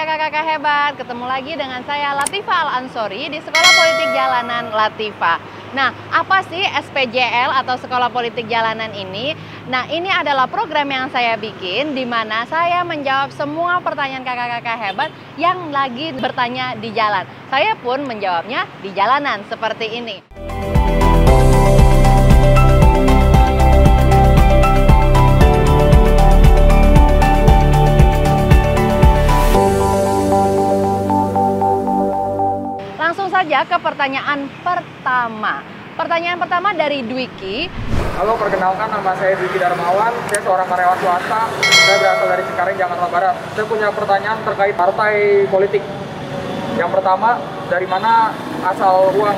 kakak-kakak hebat, ketemu lagi dengan saya Latifa Al-Ansori di Sekolah Politik Jalanan Latifa. Nah, apa sih SPJL atau Sekolah Politik Jalanan ini? Nah, ini adalah program yang saya bikin di mana saya menjawab semua pertanyaan kakak-kakak hebat yang lagi bertanya di jalan. Saya pun menjawabnya di jalanan seperti ini. Langsung saja ke pertanyaan pertama. Pertanyaan pertama dari Dwiki. Halo, perkenalkan nama saya Dwiki Darmawan. Saya seorang karyawan swasta. Saya berasal dari Cengkareng, Jakarta Barat. Saya punya pertanyaan terkait partai politik. Yang pertama, dari mana asal uang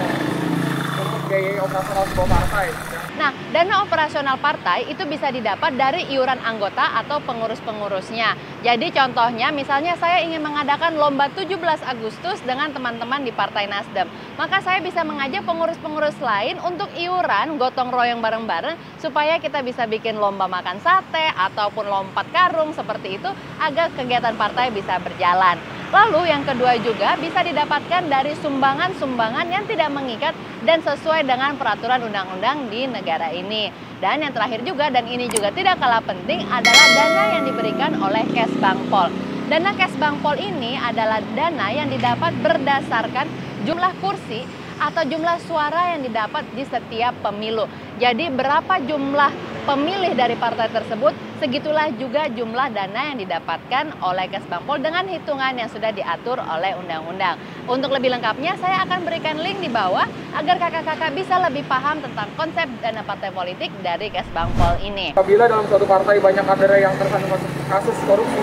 untuk biaya operasional sebuah partai? Nah, dana operasional partai itu bisa didapat dari iuran anggota atau pengurus-pengurusnya. Jadi contohnya misalnya saya ingin mengadakan lomba 17 Agustus dengan teman-teman di Partai Nasdem. Maka saya bisa mengajak pengurus-pengurus lain untuk iuran gotong royong bareng-bareng supaya kita bisa bikin lomba makan sate ataupun lompat karung seperti itu agar kegiatan partai bisa berjalan. Lalu yang kedua juga bisa didapatkan dari sumbangan-sumbangan yang tidak mengikat dan sesuai dengan peraturan undang-undang di negara ini. Dan yang terakhir juga, dan ini juga tidak kalah penting, adalah dana yang diberikan oleh Kesbangpol. Dana Kesbangpol ini adalah dana yang didapat berdasarkan jumlah kursi atau jumlah suara yang didapat di setiap pemilu. Jadi berapa jumlah pemilih dari partai tersebut, segitulah juga jumlah dana yang didapatkan oleh Kesbangpol dengan hitungan yang sudah diatur oleh undang-undang. Untuk lebih lengkapnya, saya akan berikan link di bawah agar kakak-kakak bisa lebih paham tentang konsep dana partai politik dari Kesbangpol ini. Apabila dalam suatu partai banyak kader yang tersandung kasus korupsi,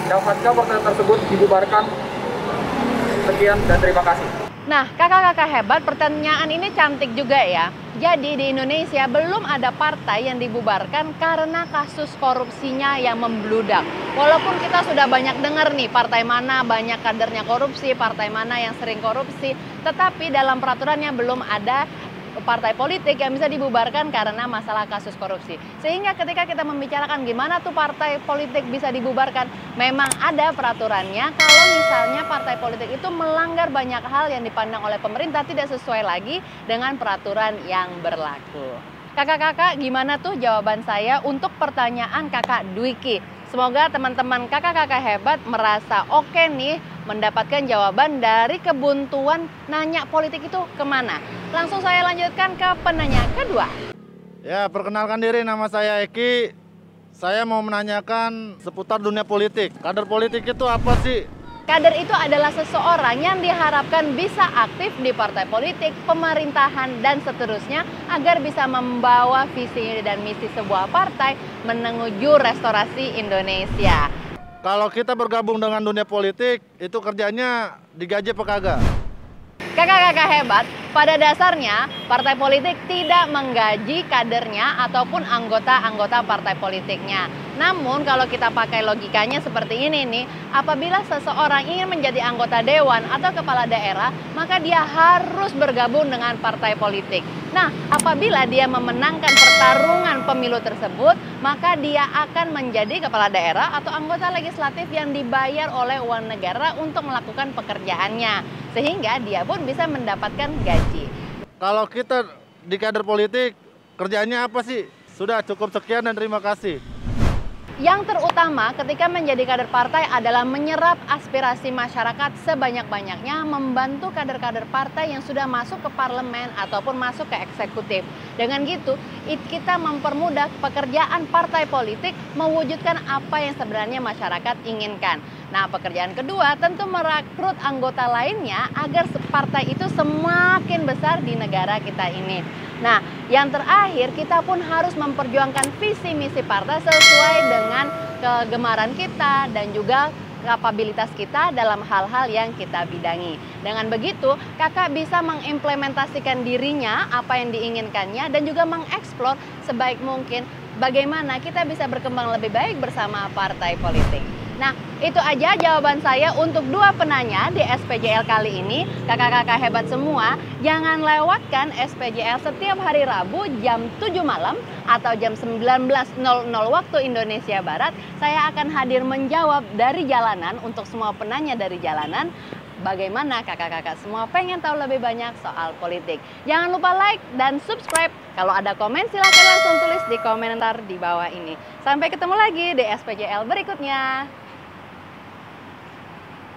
dapatkah partai tersebut dibubarkan? Sekian dan terima kasih. Nah, kakak-kakak hebat, pertanyaan ini cantik juga ya. Jadi di Indonesia belum ada partai yang dibubarkan karena kasus korupsinya yang membludak. Walaupun kita sudah banyak dengar nih partai mana banyak kadernya korupsi, partai mana yang sering korupsi, tetapi dalam peraturannya belum ada partai politik yang bisa dibubarkan karena masalah kasus korupsi. Sehingga ketika kita membicarakan gimana tuh partai politik bisa dibubarkan, memang ada peraturannya kalau misalnya partai politik itu melanggar banyak hal yang dipandang oleh pemerintah tidak sesuai lagi dengan peraturan yang berlaku. Kakak-kakak, gimana tuh jawaban saya untuk pertanyaan kakak Dwiki? Semoga teman-teman kakak-kakak hebat merasa oke nih mendapatkan jawaban dari kebuntuan nanya politik itu kemana. Langsung saya lanjutkan ke penanya kedua. Ya, perkenalkan diri, nama saya Eki. Saya mau menanyakan seputar dunia politik. Kader politik itu apa sih? Kader itu adalah seseorang yang diharapkan bisa aktif di partai politik, pemerintahan, dan seterusnya agar bisa membawa visi dan misi sebuah partai menuju restorasi Indonesia. Kalau kita bergabung dengan dunia politik, itu kerjanya digaji apa kagak? Kakak-kakak hebat, pada dasarnya partai politik tidak menggaji kadernya ataupun anggota-anggota partai politiknya. Namun kalau kita pakai logikanya seperti ini nih, apabila seseorang ingin menjadi anggota dewan atau kepala daerah, maka dia harus bergabung dengan partai politik. Nah, apabila dia memenangkan pertarungan pemilu tersebut, maka dia akan menjadi kepala daerah atau anggota legislatif yang dibayar oleh uang negara untuk melakukan pekerjaannya. Sehingga dia pun bisa mendapatkan gaji. Kalau kita di kader politik, kerjanya apa sih? Sudah, cukup sekian dan terima kasih. Yang terutama ketika menjadi kader partai adalah menyerap aspirasi masyarakat sebanyak-banyaknya, membantu kader-kader partai yang sudah masuk ke parlemen ataupun masuk ke eksekutif. Dengan gitu, kita mempermudah pekerjaan partai politik mewujudkan apa yang sebenarnya masyarakat inginkan. Nah, pekerjaan kedua tentu merekrut anggota lainnya agar partai itu semakin besar di negara kita ini. Nah, yang terakhir kita pun harus memperjuangkan visi misi partai sesuai dengan kegemaran kita dan juga kapabilitas kita dalam hal-hal yang kita bidangi. Dengan begitu, kakak bisa mengimplementasikan dirinya, apa yang diinginkannya, dan juga mengeksplor sebaik mungkin bagaimana kita bisa berkembang lebih baik bersama partai politik. Nah, itu aja jawaban saya untuk 2 penanya di SPJL kali ini. Kakak-kakak hebat semua, jangan lewatkan SPJL setiap hari Rabu jam 7 malam atau jam 19.00 waktu Indonesia Barat. Saya akan hadir menjawab dari jalanan untuk semua penanya dari jalanan. Bagaimana kakak-kakak semua pengen tahu lebih banyak soal politik. Jangan lupa like dan subscribe. Kalau ada komen silahkan langsung tulis di komentar di bawah ini. Sampai ketemu lagi di SPJL berikutnya.